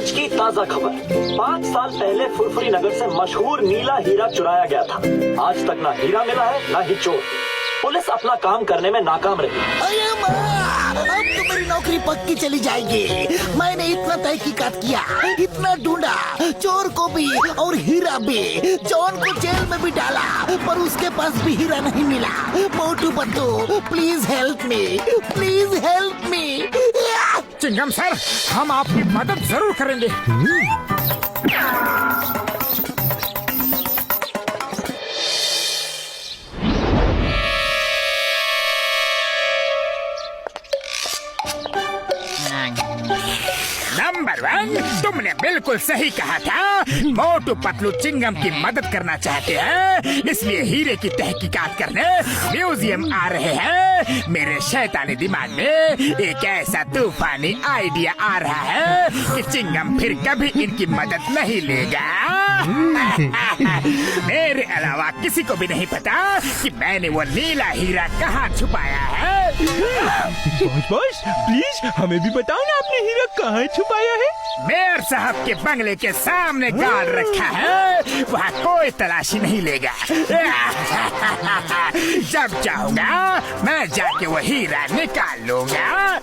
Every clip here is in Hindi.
आज की ताजा खबर। 5 साल पहले फुरफुरी नगर से मशहूर नीला हीरा चुराया गया था। आज तक ना हीरा मिला है ना ही चोर। पुलिस अपना काम करने में नाकाम रही। अरे माँ, अब तो मेरी नौकरी पक्की चली जाएगी। मैंने इतना तहकीकात किया, इतना ढूंढा, चोर को भी और हीरा भी। जॉन को जेल में भी डाला, पर उसके पास भी हीरा नहीं मिला। Motu Patlu, please help me, please help me. Chingum sir, हम आपकी मदद जरूर करेंगे। नंबर 1, तुमने बिल्कुल सही कहा था। मोटू पतलू चिंगम की मदद करना चाहते हैं, इसलिए हीरे की तहकीकात करने म्यूजियम आ रहे हैं। मेरे शैतानी दिमाग में एक ऐसा तूफानी आइडिया आ रहा है कि चिंगम फिर कभी इनकी मदद नहीं लेगा। मेरे अलावा किसी को भी नहीं पता कि मैंने वो नीला हीरा कहाँ छुपाया है। बॉस प्लीज हमें भी बताओ ना, आपने हीरा कहाँ छुपाया है? मेयर साहब के बंगले के सामने गाड़ रखा है, वहाँ कोई तलाशी नहीं लेगा। जब चाहूंगा मैं जाके वो हीरा निकाल लूंगा।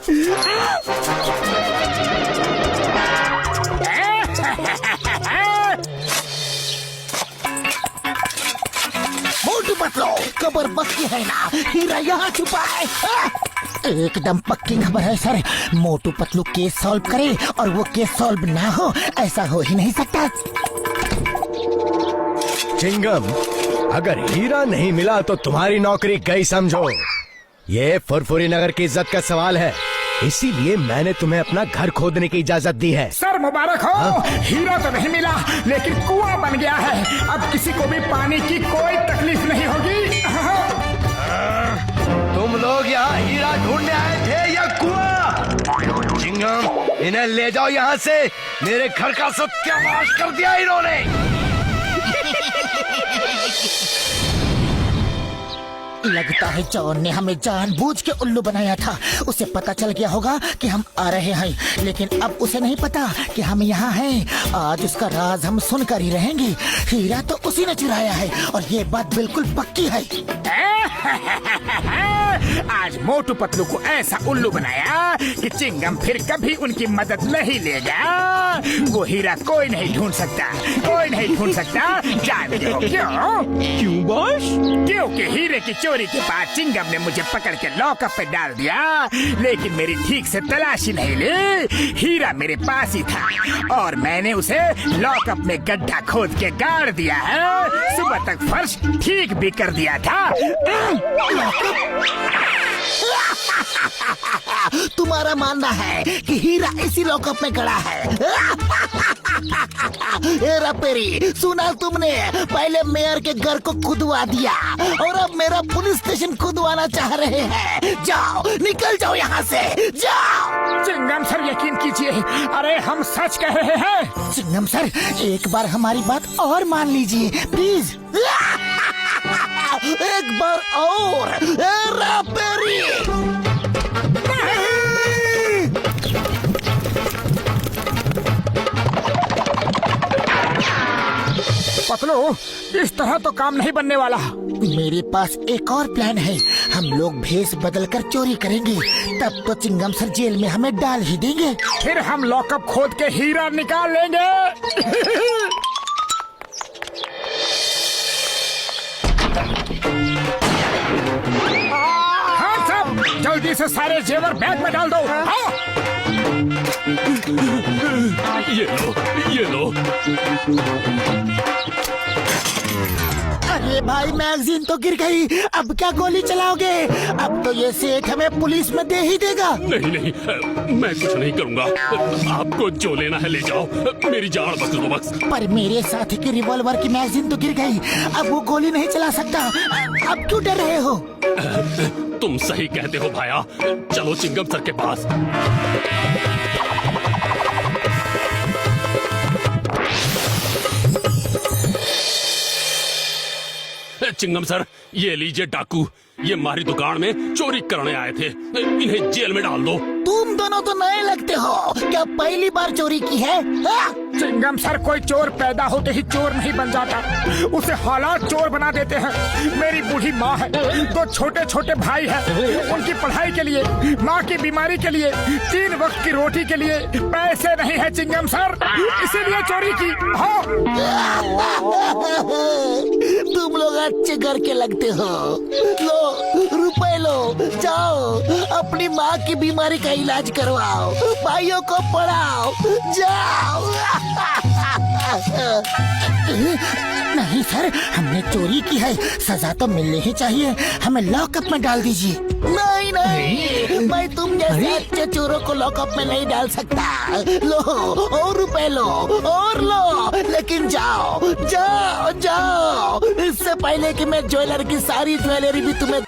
मोटू पतलू, खबर पक्की है ना? हीरा यहाँ छुपा है। एकदम पक्की खबर है sir. Motu Patlu case solve करे और वो केस सॉल्व ना हो, ऐसा हो ही नहीं सकता। चिंगम, अगर हीरा नहीं मिला तो तुम्हारी नौकरी गई समझो। ये फुरफुरी नगर की इज्जत का सवाल है, इसीलिए मैंने तुम्हें अपना घर खोदने की इजाजत दी है। सर मुबारक हो। हीरा तो नहीं मिला, लेकिन कुआं बन गया है। अब किसी को भी पानी की कोई तकलीफ नहीं होगी। तुम लोग यहाँ हीरा ढूंढने आए थे या कुआं? चिंगम, इन्हें ले जाओ यहाँ से। मेरे घर का सत्यानाश कर दिया इन्होंने। लगता है जॉन ने हमें जानबूझ के उल्लू बनाया था। उसे पता चल गया होगा कि हम आ रहे हैं, लेकिन अब उसे नहीं पता कि हम यहाँ हैं। आज उसका राज हम सुनकर ही रहेंगे। हीरा तो उसी ने चुराया है और ये बात बिल्कुल पक्की है। आज मोटू पतलू को ऐसा उल्लू बनाया कि चिंगम फिर कभी उनकी मदद नहीं लेगा। वो हीरा कोई नहीं ढूंढ सकता, कोई नहीं ढूंढ सकता। जानते हो क्यों? क्यों बॉस? क्योंकि हीरे की चोरी के बाद चिंगम ने मुझे पकड़ के लॉकअप पे डाल दिया, लेकिन मेरी ठीक से तलाशी नहीं ली। हीरा मेरे पास ही था और मैंने उसे लॉकअप में गड्ढा खोद के गाड़ दिया है। सुबह तक फर्श ठीक भी कर दिया था। तुम्हारा मानना है कि हीरा इसी लॉकअप में गड़ा है? हेरा पेरी, सुना तुमने? पहले मेयर के घर को खुदवा दिया और अब मेरा पुलिस स्टेशन खुदवाना चाह रहे हैं। जाओ, निकल जाओ यहाँ से, जाओ। चिंगम सर, यकीन कीजिए, अरे हम सच कह रहे हैं। चिंगम सर, एक बार हमारी बात और मान लीजिए प्लीज। एक बार और। हेरा पेरी, पतलू, इस तरह तो काम नहीं बनने वाला। मेरे पास एक और प्लान है। हम लोग भेष बदलकर चोरी करेंगे, तब तो चिंगम सर जेल में हमें डाल ही देंगे। फिर हम लॉकअप खोद के हीरा निकाल लेंगे। हाँ सब, जल्दी से सारे जेवर बैग में डाल दो। हाँ? ये लो। अरे भाई, मैगजीन तो गिर गई। अब क्या गोली चलाओगे? अब तो ये सेठ हमें पुलिस में दे ही देगा। नहीं, मैं कुछ नहीं करूँगा। आपको जो लेना है ले जाओ, मेरी जान बच दो बस। पर मेरे साथी की रिवॉल्वर की मैगजीन तो गिर गई, अब वो गोली नहीं चला सकता। अब क्यों डर रहे हो? तुम सही कहते हो भाया। चलो चिंगम सर के पास। चिंगम सर, ये लीजिए डाकू। ये हमारी दुकान में चोरी करने आए थे, इन्हें जेल में डाल दो। तुम दोनों तो नए लगते हो, क्या पहली बार चोरी की है? हाँ? चिंगम सर, कोई चोर पैदा होते ही चोर नहीं बन जाता, उसे हालात चोर बना देते हैं। मेरी बूढ़ी माँ है, 2 छोटे छोटे भाई हैं, उनकी पढ़ाई के लिए, माँ की बीमारी के लिए, 3 वक्त की रोटी के लिए पैसे नहीं है चिंगम सर, इसीलिए चोरी की। हाँ। तुम लोग अच्छे घर के लगते हो। लो रुपए लो, जाओ अपनी माँ की बीमारी का इलाज करवाओ, भाइयों को पढ़ाओ, जाओ। नहीं सर, हमने चोरी की है, सजा तो मिलनी ही चाहिए, हमें लॉकअप में डाल दीजिए। नहीं नहीं, मैं तुम जैसे अच्छे चोरों को लॉकअप में नहीं डाल सकता। लो और रुपए लो और लो, लेकिन जाओ जाओ जाओ, इससे पहले कि मैं ज्वेलर की सारी ज्वेलरी भी तुम्हें।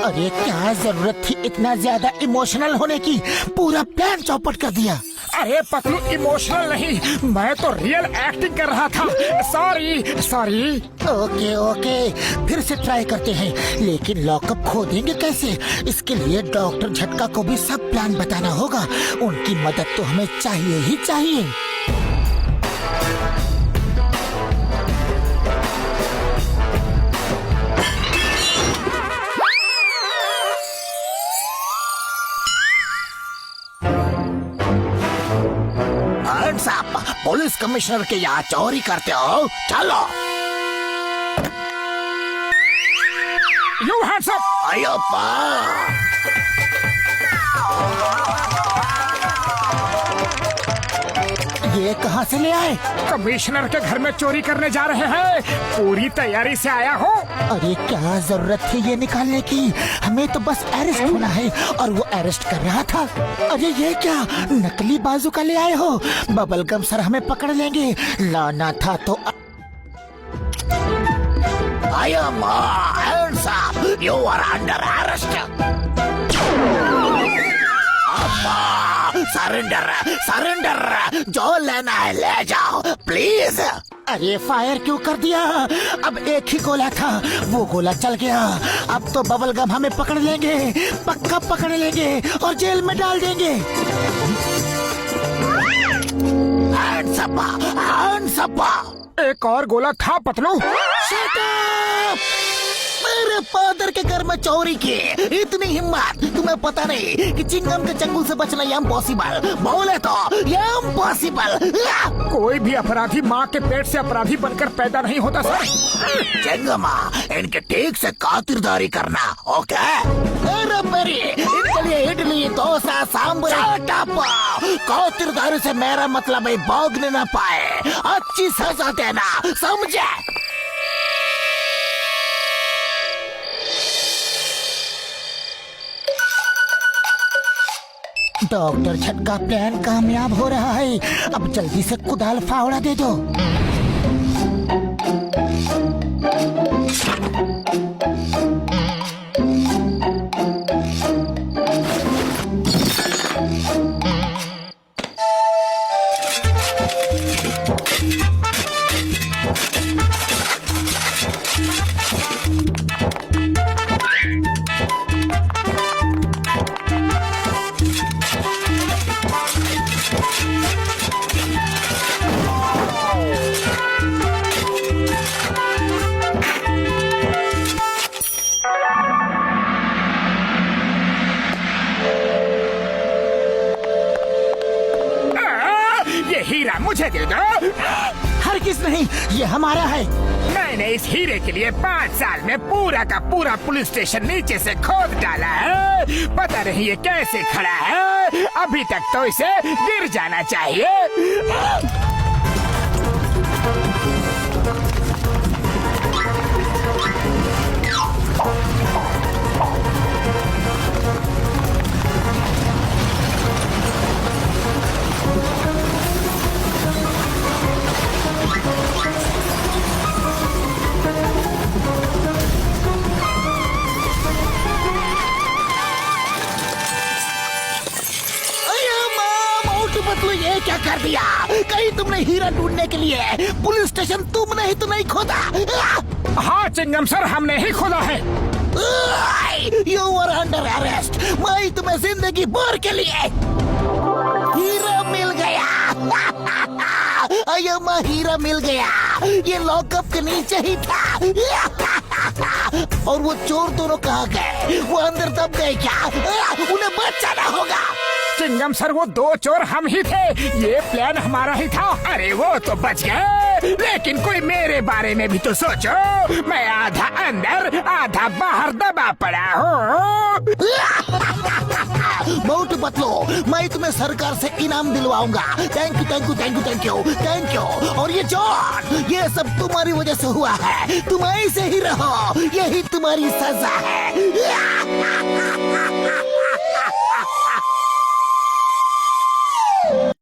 अरे क्या जरूरत थी इतना ज्यादा इमोशनल होने की, पूरा प्लान चौपट कर दिया। अरे पतलू, इमोशनल नहीं, मैं तो रियल एक्टिंग कर रहा था। Sorry sorry. ओके ओके, फिर से ट्राई करते हैं, लेकिन लॉकअप खोदेंगे कैसे? इसके लिए डॉक्टर झटका को भी सब प्लान बताना होगा, उनकी मदद तो हमें चाहिए ही चाहिए। साहब, पुलिस कमिश्नर के यहाँ चोरी करते हो? चलो। You hands up. अय्योप्पा, ये कहाँ से ले आए? कमिश्नर के घर में चोरी करने जा रहे हैं, पूरी तैयारी से आया हूँ। अरे क्या जरूरत थी ये निकालने की, हमें तो बस अरेस्ट होना है, और वो अरेस्ट कर रहा था। अरे ये क्या नकली बाजूका ले आए हो? बबल गम सर हमें पकड़ लेंगे, लाना था तो। I am hands up. You are under arrest. Surrender surrender, जो लेना है ले जाओ प्लीज। अरे फायर क्यों कर दिया? अब एक ही गोला था, वो गोला चल गया। अब तो बबल गम हमें पकड़ लेंगे, पक्का पकड़ लेंगे और जेल में डाल देंगे। Hands up, hands up. एक और गोला था पतलू। Shut up! मेरे फादर के घर में चोरी की, इतनी हिम्मत? तुम्हें पता नहीं कि चिंगम के चंगुल से बचना इम्पॉसिबल, बोले तो इम्पॉसिबल। कोई भी अपराधी माँ के पेट से अपराधी बनकर पैदा नहीं होता सर। चिंगमा, इनके ठीक से खातिरदारी करना, ओके? अरे मेरी इनके लिए इडली डोसा सांभर। खातिरदारी से मेरा मतलब है भोगने न पाए, अच्छी सजा देना, समझे? डॉक्टर झटका प्लान कामयाब हो रहा है, अब जल्दी से कुदाल फावड़ा दे दो। मुझे दे दो। हरगिज़ नहीं, ये हमारा है। मैंने इस हीरे के लिए 5 साल में पूरा का पूरा पुलिस स्टेशन नीचे से खोद डाला है, पता नहीं ये कैसे खड़ा है, अभी तक तो इसे गिर जाना चाहिए। ये क्या कर दिया? कहीं तुमने हीरा ढूंढने के लिए पुलिस स्टेशन तुमने ही तो नहीं खोदा? हाँ चिंगम सर, हमने ही खोदा है। You are under arrest. मैं तुम्हें जिंदगी भर के लिए हीरा मिल गया। अय्या माँ, हीरा मिल गया। ये लॉकअप के नीचे ही था। और वो चोर दोनों कहाँ गए? वो अंदर दब गए क्या? उन्हें बचाना होगा। चिंगम सर, वो दो चोर हम ही थे। ये प्लान हमारा ही था। अरे वो तो बच गए, लेकिन कोई मेरे बारे में भी तो सोचो। मैं आधा अंदर आधा बाहर दबा पड़ा हूँ। मोटू पतलू, मैं तुम्हें सरकार से इनाम दिलवाऊंगा। Thank you thank you thank you thank you thank you. और ये चोर, ये सब तुम्हारी वजह से हुआ है। तुम ऐसे ही रहो, यही तुम्हारी सजा है।